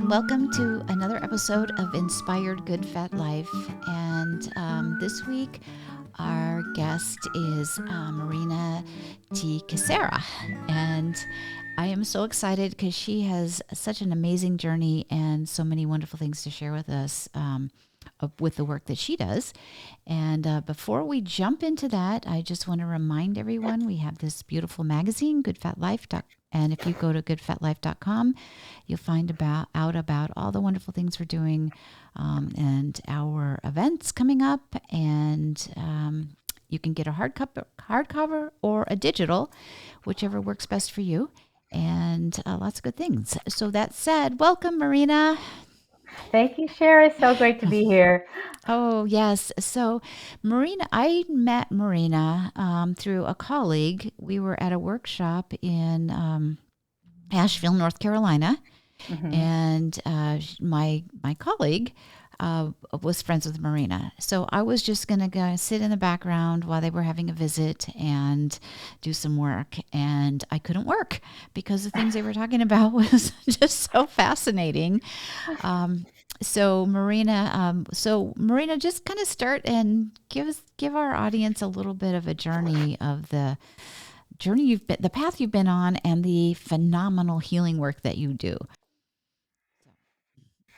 and welcome to another episode of Inspired Good Fat Life. And this week, our guest is Merina Ty-Kisera. And I am so excited because she has such an amazing journey and so many wonderful things to share with us with the work that she does. And before we jump into that, I just want to remind everyone we have this beautiful magazine, Good Fat Life. And if you go to goodfatlife.com, you'll find out about all the wonderful things we're doing and our events coming up. And you can get a hardcover or a digital, whichever works best for you, and lots of good things. So that said, welcome, Merina. Thank you, Sherri. So great to be here. Oh, yes. So, I met Merina through a colleague. We were at a workshop in Asheville, North Carolina, Hmm. and my colleague was friends with Merina. So I was just going to go sit in the background while they were having a visit and do some work. And I couldn't work because the things they were talking about was just so fascinating. Um, Merina, just kind of start and give our audience a little bit of a journey of the path you've been on, and the phenomenal healing work that you do.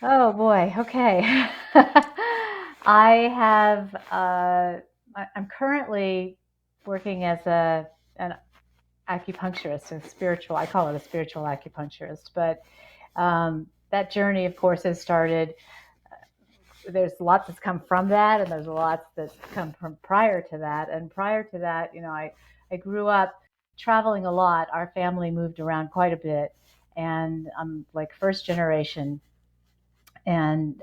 Oh boy. Okay. I have. I'm currently working as an acupuncturist, a spiritual. I call it a spiritual acupuncturist, but that journey, of course, has started. There's lots that's come from that, and there's lots that's come from prior to that. And prior to that, I grew up traveling a lot. Our family moved around quite a bit, and I'm like first generation. And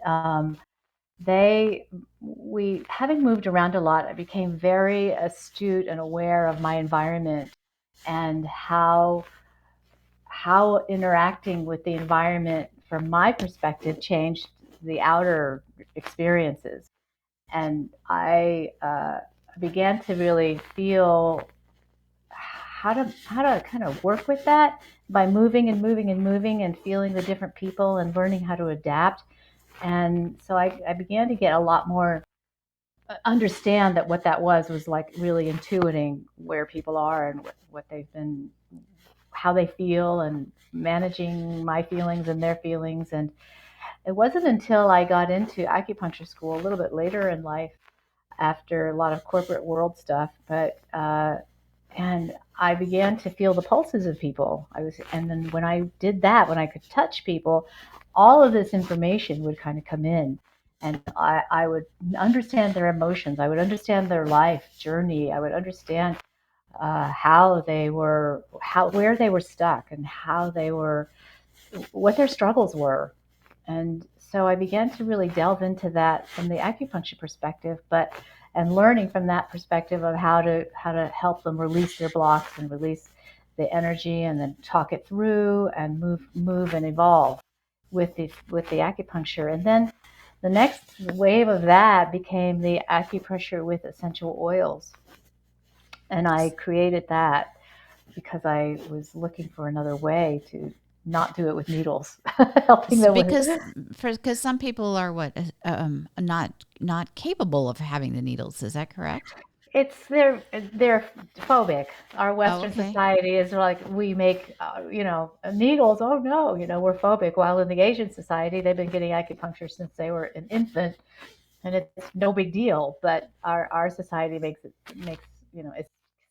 they, we, having moved around a lot, I became very astute and aware of my environment and how interacting with the environment from my perspective changed the outer experiences. And I began to really feel how to kind of work with that by moving and moving and moving and feeling the different people and learning how to adapt. And so I began to get a lot more understand that what that was like really intuiting where people are and what they've been, how they feel, and managing my feelings and their feelings. And it wasn't until I got into acupuncture school a little bit later in life, after a lot of corporate world stuff, but and I began to feel the pulses of people. And then when I did that, when I could touch people, all of this information would kind of come in, and I would understand their emotions. I would understand their life journey. I would understand how they were, where they were stuck, and how they were, what their struggles were. And so I began to really delve into that from the acupuncture perspective, but and learning from that perspective of how to help them release their blocks and release the energy, and then talk it through and move and evolve with the acupuncture. And then the next wave of that became the acupressure with essential oils. And I created that because I was looking for another way to not do it with needles, helping them with. Because some people are not capable of having the needles. Is that correct? It's they're phobic. Our Oh, Western okay. society is like we make needles. Oh no, we're phobic. While in the Asian society, they've been getting acupuncture since they were an infant, and it's no big deal. But our society makes it's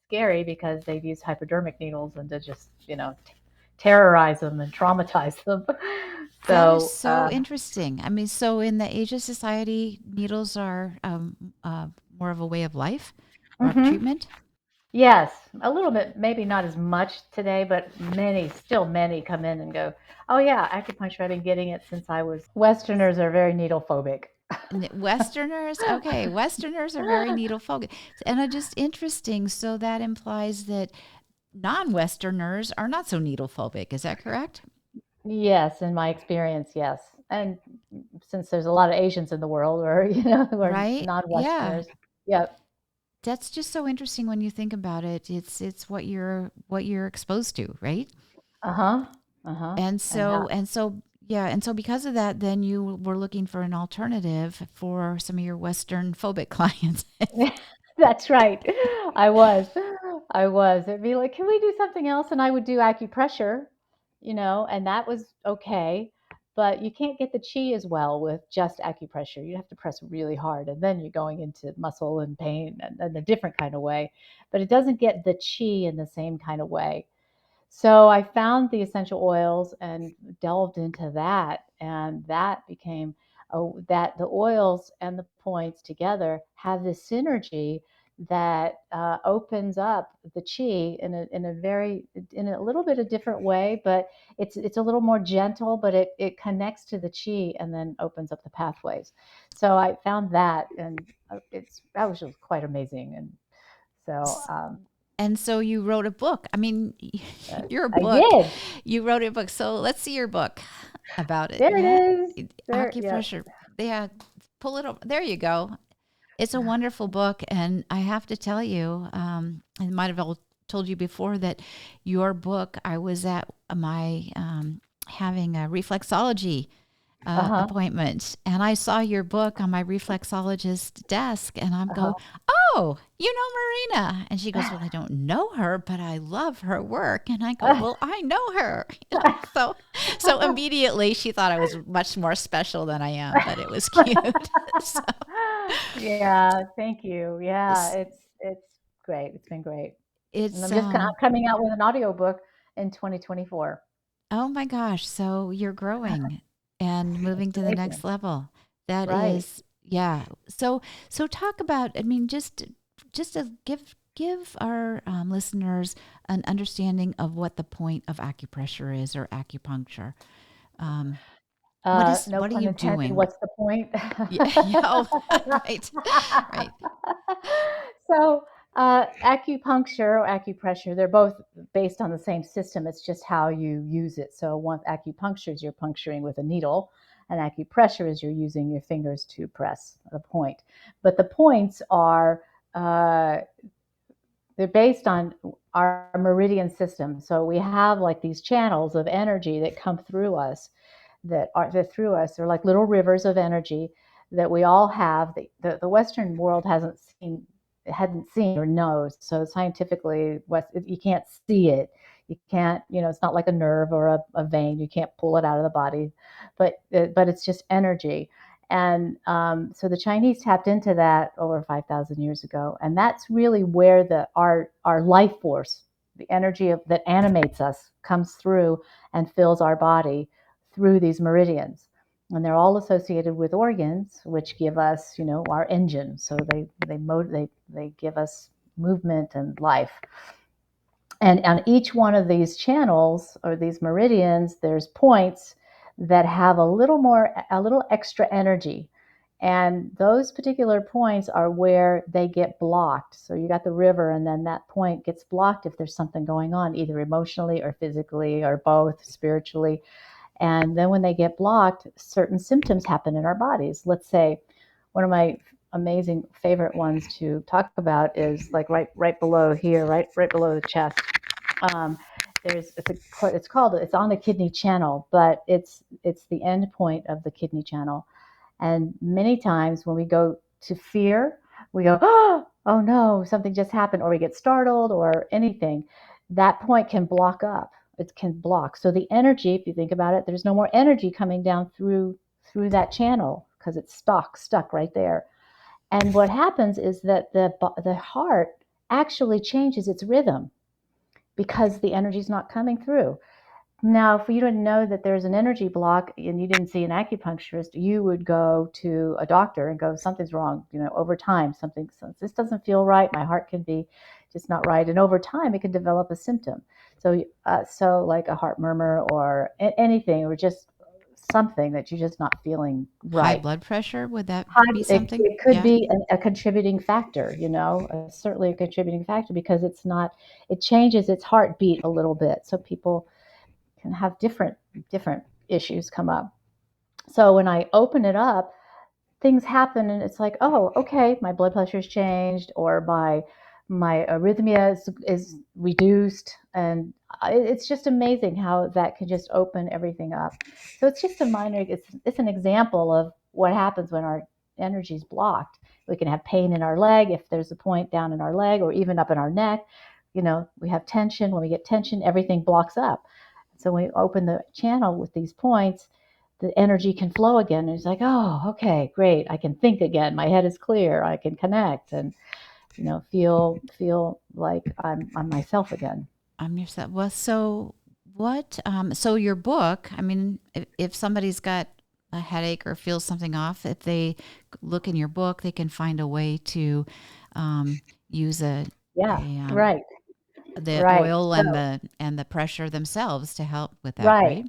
scary because they've used hypodermic needles and to just terrorize them and traumatize them. That is So so interesting. I mean, so in the Asia society, needles are more of a way of life or of mhm. treatment. Yes, a little bit, maybe not as much today, but many come in and go, "Oh yeah, acupuncture. I've been getting it since I was." Westerners are very needle phobic. Westerners, okay, Westerners are very needle focused, and it's just interesting. So that implies that non-Westerners are not so needle phobic. Is that correct? Yes, in my experience, yes. And since there's a lot of Asians in the world, or who are Right? Yeah. non-Westerners, yep. That's just so interesting when you think about it. It's what you're exposed to, right? Uh huh. Uh huh. And And how? so Yeah, and so because of that, then you were looking for an alternative for some of your Western phobic clients. That's right. I was. I was. It'd be like, can we do something else? And I would do acupressure, and that was okay. But you can't get the chi as well with just acupressure. You have to press really hard, and then you're going into muscle and pain and a different kind of way. But it doesn't get the chi in the same kind of way. So I found the essential oils and delved into that, and that became that the oils and the points together have this synergy that opens up the chi in a little bit a different way, but it's a little more gentle, but it connects to the chi and then opens up the pathways. So I found that, and that was just quite amazing, and so And so you wrote a book. I mean, your I book, did. you wrote a book. So let's see your book about it. There it Yeah. is. There, yeah. Acupressure. Yeah. Pull it up. There you go. It's a wonderful book. And I have to tell you, I might have told you before that your book, I was at my having a reflexology Uh-huh. appointment, and I saw your book on my reflexologist desk, and I'm Uh-huh. go, oh, you know Merina, and she goes, well, I don't know her, but I love her work, and I go, well, I know her, so immediately she thought I was much more special than I am, but it was cute. So Yeah, thank you. Yeah, it's, it's great. It's been great. And it's I'm coming out with an audiobook in 2024. oh my gosh, so you're growing and It's moving to the amazing. next level. That Right. is, yeah. So talk about, I mean, just to give our listeners an understanding of what the point of acupressure is or acupuncture. Um, No what are pun you intended. doing? What's the point? Yeah, yeah, oh, right, right. So, acupuncture or acupressure, they're both based on the same system. It's just how you use it. So, one acupuncture is you're puncturing with a needle, and acupressure is you're using your fingers to press a point. But the points are uh, they're based on our meridian system. So we have like these channels of energy that come through us that through us. They're like little rivers of energy that we all have. The Western world hadn't seen or knows. So scientifically, you can't see it. You can't, it's not like a nerve or a vein. You can't pull it out of the body, but it's just energy. And so the Chinese tapped into that over 5,000 years ago, and that's really where our life force, the energy that animates us, comes through and fills our body through these meridians. And they're all associated with organs, which give us, our engine. So they give us movement and life. And on each one of these channels or these meridians, there's points that have a little extra energy. And those particular points are where they get blocked. So you got the river, and then that point gets blocked if there's something going on, either emotionally or physically or both, spiritually. And then when they get blocked, certain symptoms happen in our bodies. Let's say one of my amazing favorite ones to talk about is like right below here, right below the chest. Um, it's on the kidney channel, but it's the end point of the kidney channel. And many times when we go to fear, we go, oh no, something just happened, or we get startled or anything. That point can block up. It can block. So the energy, if you think about it, there's no more energy coming down through that channel because it's stuck right there. And what happens is that the heart actually changes its rhythm because the energy is not coming through. Now, if you didn't know that there's an energy block and you didn't see an acupuncturist, you would go to a doctor and go, something's wrong. Over time, this doesn't feel right. My heart can be just not right. And over time, it can develop a symptom. So like a heart murmur or anything, or just something that you're just not feeling High right. blood pressure, would that be something? It could Yeah. be a contributing factor, certainly a contributing factor because it changes its heartbeat a little bit. So people can have different issues come up. So when I open it up, things happen and it's like, oh, okay, my blood pressure's changed or my arrhythmia is reduced, and it's just amazing how that can just open everything up. So it's just a minor, it's an example of what happens when our energy is blocked. We can have pain in our leg if there's a point down in our leg, or even up in our neck. We have tension. When we get tension, everything blocks up. So when we open the channel with these points, the energy can flow again. And it's like, oh, okay, great. I can think again. My head is clear. I can connect and feel like I'm myself again. I'm yourself. Well, so what? So your book. I mean, if somebody's got a headache or feels something off, if they look in your book, they can find a way to use Yeah, a right, the right. oil So and the pressure themselves to help with that, right, right?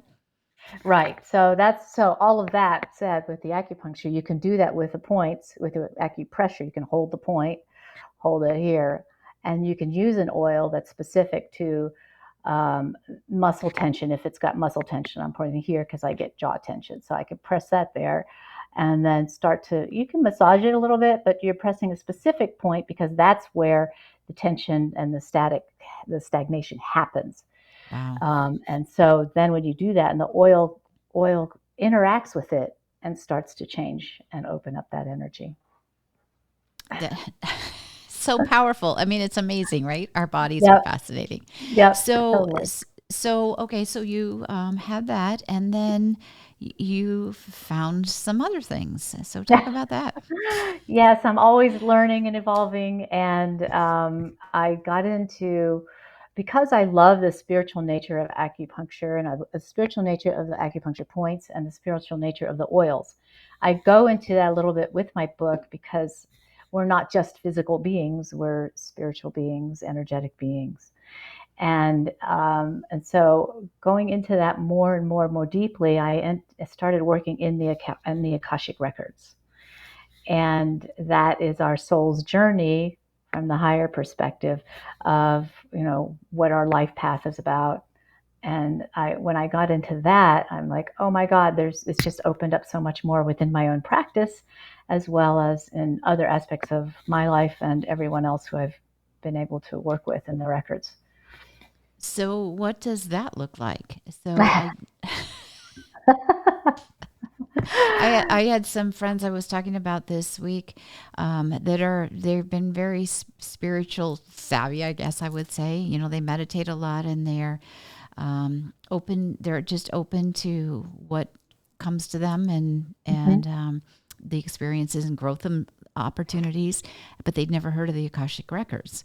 right. So all of that said, with the acupuncture, you can do that with the points, with the acupressure. You can hold the point, hold it here, and you can use an oil that's specific to muscle tension. If it's got muscle tension, I'm pointing here because I get jaw tension, so I can press that there, and then you can massage it a little bit, but you're pressing a specific point because that's where the tension and the stagnation happens. Wow. And so then when you do that, and the oil interacts with it and starts to change and open up that energy. That so powerful. I mean, it's amazing, right? Our bodies are Yep, fascinating. yep, So, totally. okay, so you had that, and then you found some other things. So, talk about that. Yes, I'm always learning and evolving. And I got into, because I love the spiritual nature of acupuncture and the spiritual nature of the acupuncture points and the spiritual nature of the oils. I go into that a little bit with my book because we're not just physical beings, we're spiritual beings, energetic beings. And so going into that more and more and more deeply, I started working in the Akashic Records, and that is our soul's journey from the higher perspective of what our life path is about. And when I got into that, I'm like, oh my God, it's just opened up so much more within my own practice, as well as in other aspects of my life and everyone else who I've been able to work with in the records. So, what does that look like? So, I had some friends I was talking about this week they've been very spiritual savvy, I guess I would say. You know, they meditate a lot and they're open. They're just open to what comes to them and the experiences and opportunities. But they'd never heard of the Akashic Records,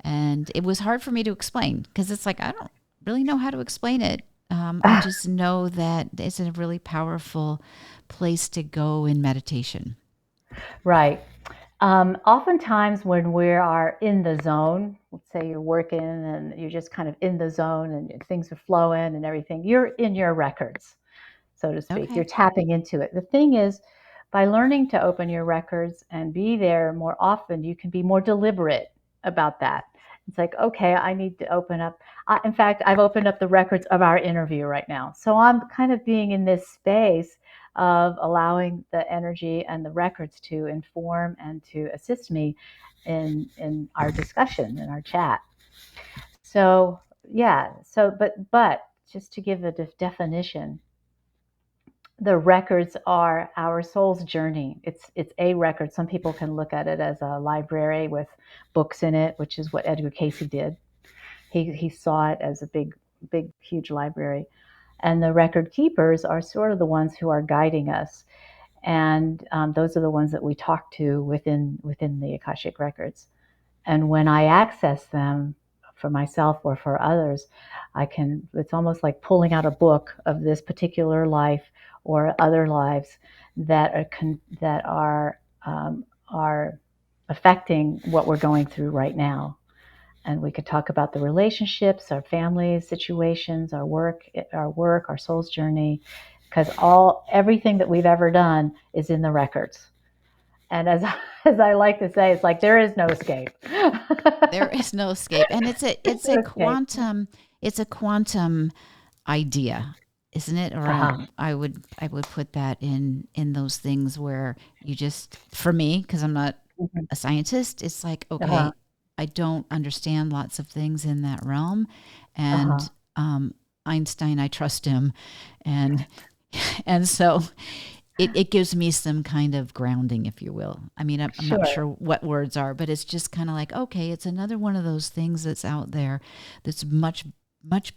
and it was hard for me to explain because it's like I don't really know how to explain it. I just know that it's a really powerful place to go in meditation. Right. Oftentimes, when we are in the zone, let's say you're working and you're just kind of in the zone and things are flowing and everything, you're in your records, so to speak. You're Okay. tapping into it. The thing is, by learning to open your records and be there more often, you can be more deliberate about that. It's like, okay, I need to open up. In fact, I've opened up the records of our interview right now. So I'm kind of being in this space of allowing the energy and the records to inform and to assist me in our discussion, in our chat. So yeah, but just to give a definition, the records are our soul's journey. It's a record. Some people can look at it as a library with books in it, which is what Edgar Casey did. He saw it as a big huge library. And the record keepers are sort of the ones who are guiding us, and those are the ones that we talk to within the Akashic Records. And when I access them for myself or for others, it's almost like pulling out a book of this particular life or other lives that are affecting what we're going through right now. And we could talk about the relationships, our families, situations, our soul's journey, because everything that we've ever done is in the records. And as I like to say, it's like there is no escape. There is no escape. And it's a No escape. quantum idea, isn't it? Or Uh-huh. I would put that in those things where you just, for me, because I'm not Mhm. a scientist, it's like, Uh-huh. okay, I don't understand lots of things in that realm. And Uh-huh. Einstein, I trust him, and and so it gives me some kind of grounding, if you will. I mean, I'm not Sure. sure what words are, but it's just kind of like, okay, it's another one of those things that's out there that's much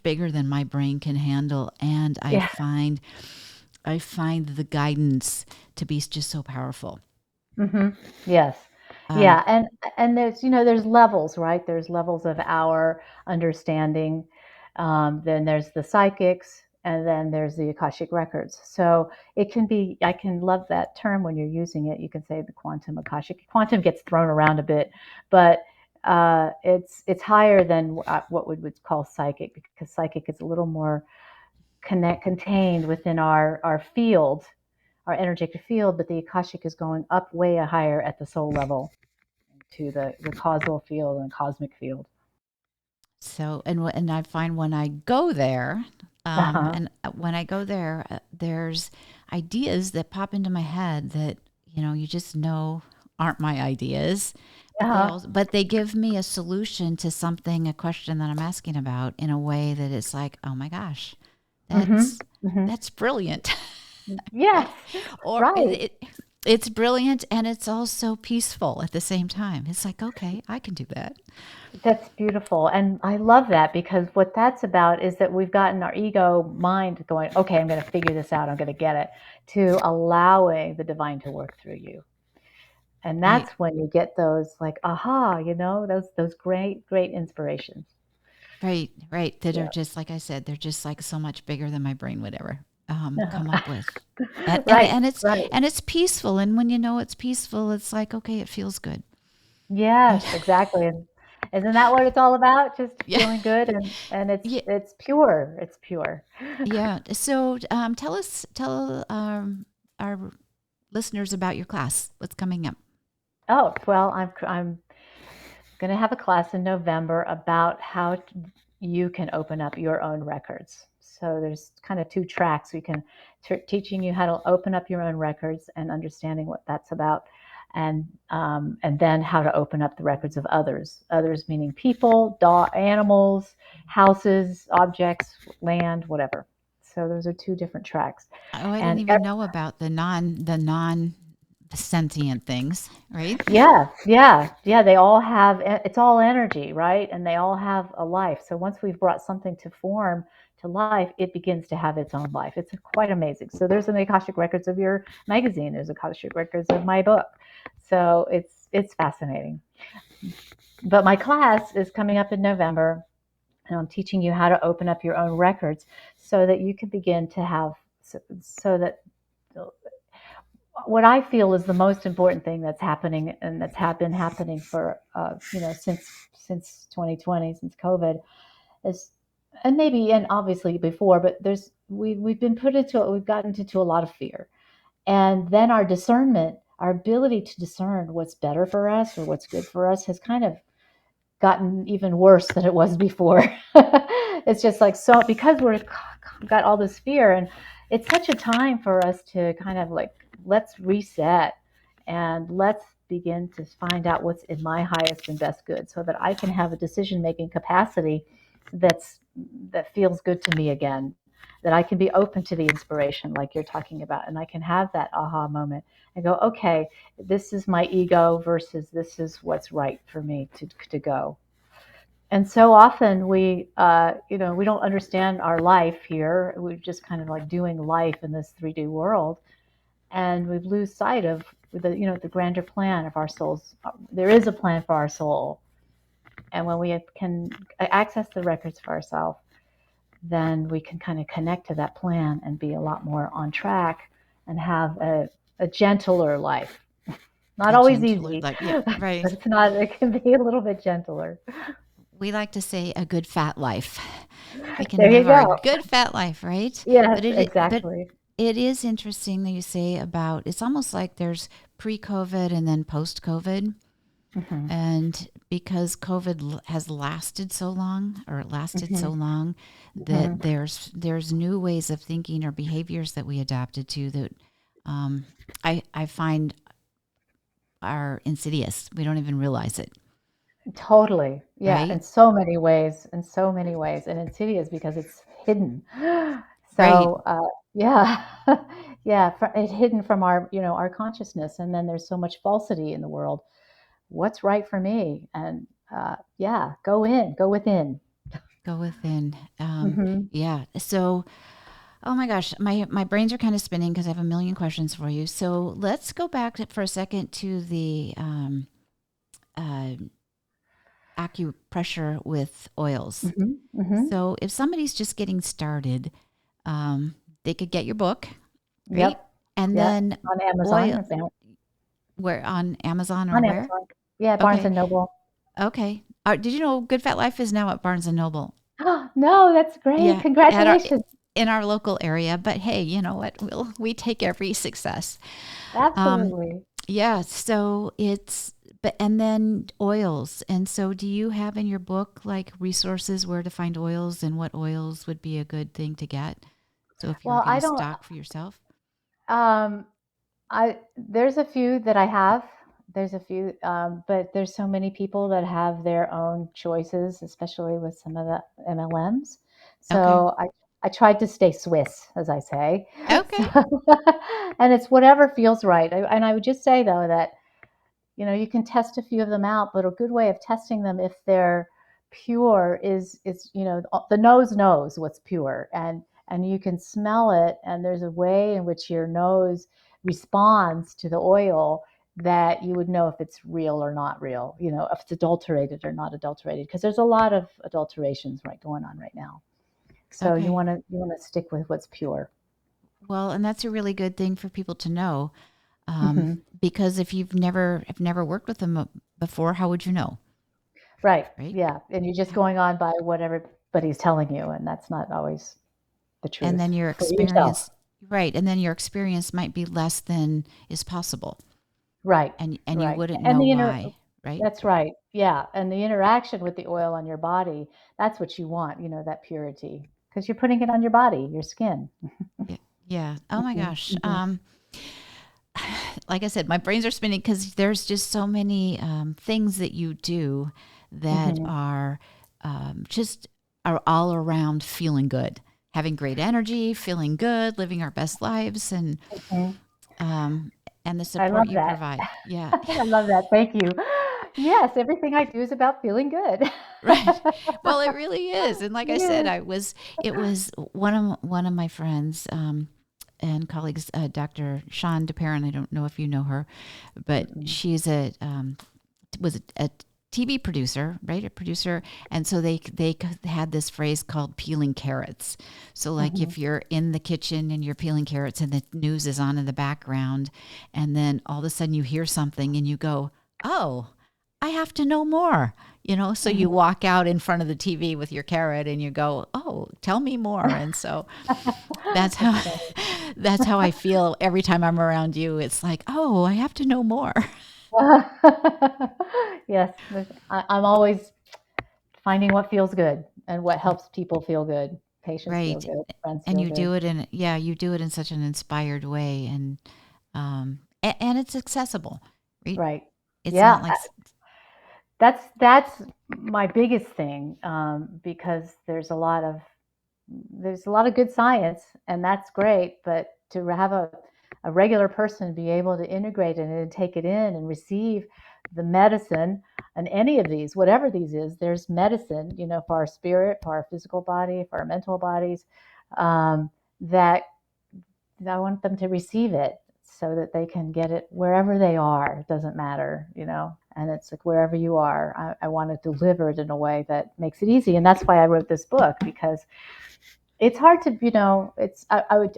bigger than my brain can handle, and Yeah. I find the guidance to be just so powerful. Hmm. Yes. Um, Yeah. And there's, there's levels, right? There's levels of our understanding. Then there's the psychics, and then there's the Akashic Records. So it can be, I can love that term when you're using it. You can say the quantum Akashic. Quantum gets thrown around a bit, but it's higher than what we would call psychic, because psychic is a little more contained within our field, our energetic field, but the Akashic is going up way higher at the soul level to the causal field and cosmic field. so and I find when I go there, Uh-huh. and when I go there, there's ideas that pop into my head that you just know aren't my ideas, Uh-huh. but they give me a solution to something, a question that I'm asking about in a way that it's like, oh my gosh, Mm-hmm. that's Mm-hmm. that's brilliant. Yes. Or Right. it's brilliant and it's also peaceful at the same time. It's like, okay, I can do that. That's beautiful. And I love that, because what that's about is that we've gotten our ego mind going, okay, I'm going to figure this out. I'm going to get it, to allowing the divine to work through you. And Right, that's when you get those like, aha, those great inspirations. right. That are Yeah. just like I said, they're just like so much bigger than my brain would ever come up with. Right. Right. And it's peaceful. And when you know it's peaceful, it's like, okay, it feels good. And Yes, exactly. And isn't that what it's all about? Just yeah, feeling good, and yeah, it's pure. It's pure. yeah. So tell our listeners about your class. What's coming up? Oh, well, I'm going to have a class in November about how you can open up your own records. So there's kind of two tracks. We can teaching you how to open up your own records and understanding what that's about, and then how to open up the records of others. Others meaning people, animals, houses, objects, land, whatever. So those are two different tracks, Oh, I didn't and even know about the non sentient things, right? yeah, yeah, yeah. They all have, it's all energy, right? And they all have a life. So once we've brought something to form, to life, it begins to have its own life. It's quite amazing. So there's an Akashic Records of your magazine. There's Akashic Records of my book. So it's fascinating. But my class is coming up in November, and I'm teaching you how to open up your own records so that you can begin to have, so that what I feel is the most important thing that's happening, and that's been happening for since 2020, since COVID, is, and maybe, and obviously before, but we've been put into we've gotten into a lot of fear, and then our discernment, our ability to discern what's better for us or what's good for us, has kind of gotten even worse than it was before. It's just like, so because we're got all this fear, and it's such a time for us to kind of like, let's reset and let's begin to find out what's in my highest and best good, so that I can have a decision making capacity that's that feels good to me again, that I can be open to the inspiration like you're talking about, and I can have that aha moment and go, okay, this is my ego versus this is what's right for me to go. And so often we don't understand our life here. We're just kind of like doing life in this 3D world, and we lose sight of the grander plan of our souls. There is a plan for our soul, and when we can access the records for ourselves, then we can kind of connect to that plan and be a lot more on track and have a gentler life. Not A always gentler, easy, like, yeah, but right. it can be a little bit gentler. We like to say a good fat life. We can There you live our go. good fat life, right? Yes, But exactly. it is interesting that you say about, it's almost like there's pre-COVID and then post-COVID. Hmm. And because COVID has lasted so long, or it lasted so Hmm. long, Hmm. that there's new ways of thinking or behaviors that we adapted to that um, I find are insidious. We don't even realize it. Totally. Yeah, right? in so many ways, in so many ways. And insidious because it's hidden. Right. So, yeah. Yeah, it's hidden from our, our consciousness. And then there's so much falsity in the world. What's right for me? And yeah, go within. Go within. Hmm. Yeah. So, oh my gosh, my brains are kind of spinning because I have a million questions for you. So let's go back for a second to the uh, acupressure with oils. Hmm. Hmm. So if somebody's just getting started, um, they could get your book, right? Yep. And Yep. then On Amazon. oil, where on Amazon or On where? Amazon. Yeah, Barnes Okay, and Noble. okay. Did you know Good Fat Life is now at Barnes and Noble? No, that's great. Yeah, at our Congratulations. in our local area. But hey, you know what? We take every success. Um, Absolutely. yeah. So it's and then oils. And so, do you have in your book like resources where to find oils and what oils would be a good thing to get? So if you were Well, I getting don't. stock for yourself. Um, there's a few that I have. There's a few, but there's so many people that have their own choices, especially with some of the MLMs. Okay. So I tried to stay Swiss, as I say. So, Okay. and it's whatever feels right. And I would just say though that you can test a few of them out, but a good way of testing them if they're pure is the nose knows what's pure, and you can smell it, and there's a way in which your nose responds to the oil that you would know if it's real or not real, if it's adulterated or not adulterated, because there's a lot of adulterations going on right now. So Okay. you want to stick with what's pure. Well, and that's a really good thing for people to know, Hmm. because if have never worked with them before, how would you know, Right. right? Yeah. And you're just Yeah. going on by what everybody's telling you, and that's not always the And truth then your for yourself. experience, right? And then your experience might be less than is possible, Right. and you Right. wouldn't And know why, right? that's right. Yeah. And the interaction with the oil on your body, that's what you want, that purity, because you're putting it on your body, your skin. Yeah. Yeah. Oh my Hmm. gosh. Hmm. Like I said, my brains are spinning because there's just so many things that you do that Hmm. are just are all around feeling good, having great energy, feeling good, living our best lives, Hmm. um, and the I support love you that. provide. Yeah. I love that. Thank you. Yes, everything I do is about feeling good. Right. Well, it really is. And like I said, Yes. it was one of my friends and colleagues, Dr. Sean DeParent. I don't know if you know her, but Mm-mm. she's was a TV producer, right? A producer. And so they had this phrase called peeling carrots. So like Mhm. if you're in the kitchen and you're peeling carrots and the news is on in the background, and then all of a sudden you hear something and you go, "Oh, I have to know more." So you Mhm. walk out in front of the TV with your carrot and you go, "Oh, tell me more." And so that's That's how funny. that's how I feel every time I'm around you. It's like, "Oh, I have to know more." Yes, I'm always finding what feels good and what helps people feel good, patients feel Right. good, friends And feel you good. do it you do it in such an inspired way, and it's accessible, right? Right. It's Yeah, not like that's my biggest thing, because there's a lot of good science, and that's great, but to have a regular person be able to integrate it and take it in and receive the medicine, and any of these, whatever these is, there's medicine, for our spirit, for our physical body, for our mental bodies, that I want them to receive it so that they can get it wherever they are. It doesn't matter, and it's like wherever you are, I want to deliver it in a way that makes it easy. And that's why I wrote this book, because it's hard to,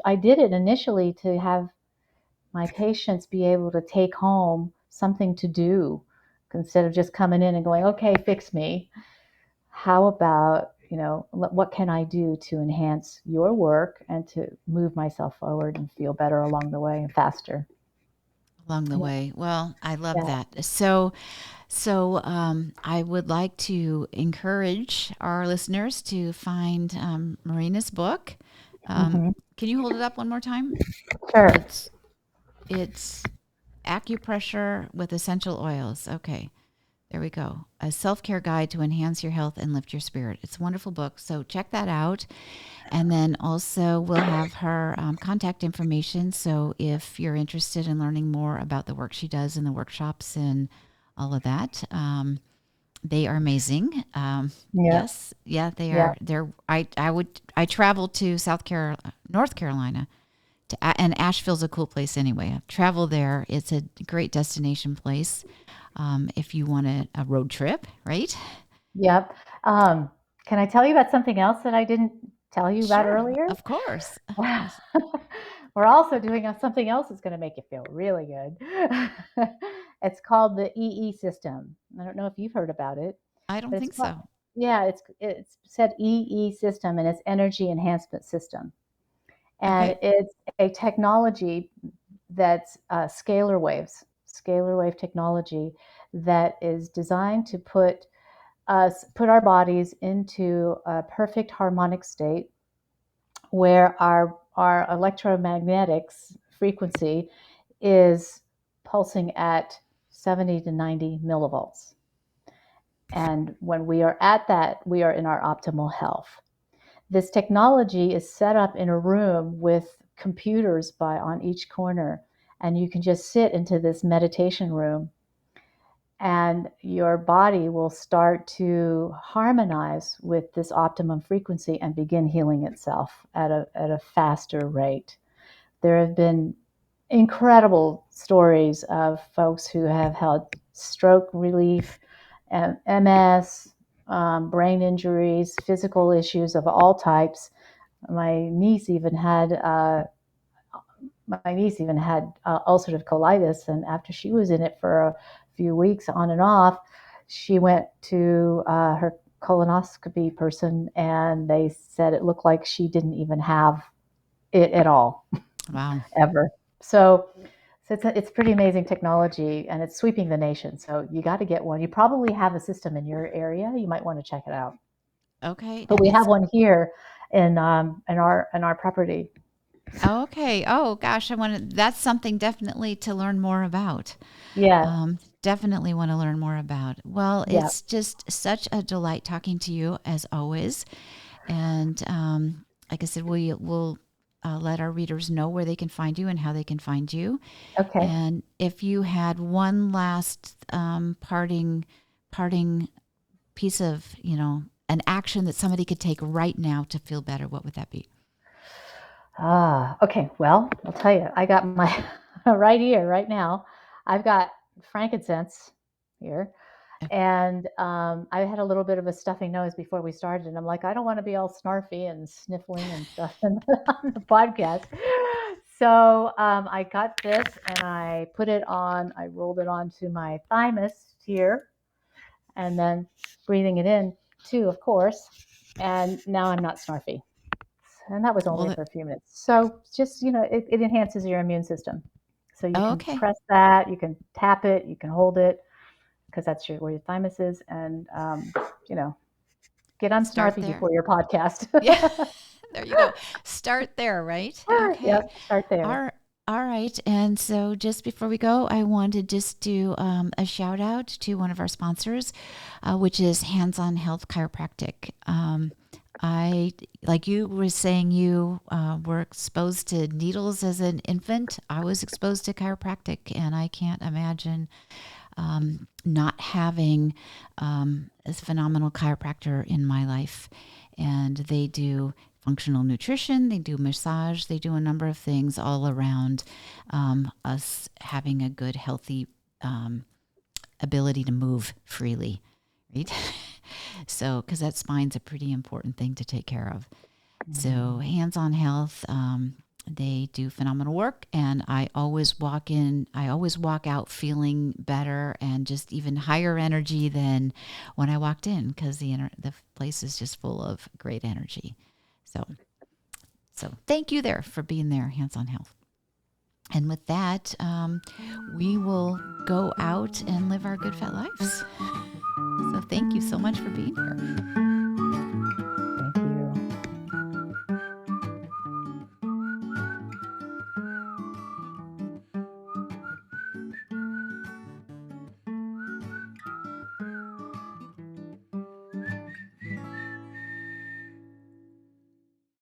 I did it initially to have my patients be able to take home something to do instead of just coming in and going, okay, fix me. How about, what can I do to enhance your work and to move myself forward and feel better along the way and faster? along the Yeah. way. Well, I love Yeah. that. So I would like to encourage our listeners to find Marina's book. Um, Hmm. can you hold it up one more time? Sure. It's acupressure with essential oils. Okay. There we go. A self-care guide to enhance your health and lift your spirit. It's a wonderful book. So check that out. And then also we'll have her contact information. So if you're interested in learning more about the work she does in the workshops and all of that, they are amazing. Yeah. Yes, yeah, they Yeah. are. I traveled to North Carolina, and Asheville's a cool place anyway. I've traveled there. It's a great destination place. If you want a road trip, right? Yep. Can I tell you about something else that I didn't tell you about Sure, earlier? of course. Yes. We're also doing something else that's going to make you feel really good. It's called the EE system. I don't know if you've heard about it, I don't but it's think called, so. yeah, it's said EE system, and it's energy enhancement system. And Okay. it's a technology that's scalar wave technology that is designed to put our bodies into a perfect harmonic state where our electromagnetics frequency is pulsing at 70 to 90 millivolts. And when we are at that, we are in our optimal health. This technology is set up in a room with computers on each corner, and you can just sit into this meditation room, and your body will start to harmonize with this optimum frequency and begin healing itself at a faster rate. There have been incredible stories of folks who have had stroke relief, MS, brain injuries, physical issues of all types. My niece even had ulcerative colitis, and after she was in it for a few weeks on and off, she went to her colonoscopy person, and they said it looked like she didn't even have it at all, Wow. ever. So it's pretty amazing technology, and it's sweeping the nation. So you got to get one. You probably have a system in your area. You might want to check it out. Okay. But And we it's have one here in our property. okay. Oh gosh, I want to. That's something definitely to learn more about. Yes. Definitely want to learn more about. Well, Yeah. it's just such a delight talking to you as always. And like I said, we'll let our readers know where they can find you and how they can find you. Okay. And if you had one last parting piece of, an action that somebody could take right now to feel better, what would that be? Okay. Well, I'll tell you, I got my right here, right now. I've got frankincense here. And I had a little bit of a stuffy nose before we started, and I'm like, I don't want to be all snarfy and sniffling and stuff on the podcast. So I got this and I rolled it onto my thymus here, and then breathing it in too, of course. And now I'm not snarfy. And that was only Well, for a few minutes. So just, it enhances your immune system. So you oh, can okay. press that, you can tap it, you can hold it, because that's where your thymus is. And, you know, get Start unsnarfy there. before your podcast. Yeah. There you go. Start there, right? Yep, Okay. start there. All, all right. And so just before we go, I want to just do a shout out to one of our sponsors, which is Hands on Health Chiropractic. Like you were saying, you were exposed to needles as an infant. I was exposed to chiropractic, and I can't imagine not having a phenomenal chiropractor in my life. And they do functional nutrition, they do massage, they do a number of things all around us having a good, healthy ability to move freely, right? So, because that spine's a pretty important thing to take care of. So, Hands on Health, they do phenomenal work, and I always walk out feeling better and just even higher energy than when I walked in, because the place is just full of great energy. So, thank you there for being there, Hands on Health. And with that, we will go out and live our good fat lives. So, thank you so much for being here.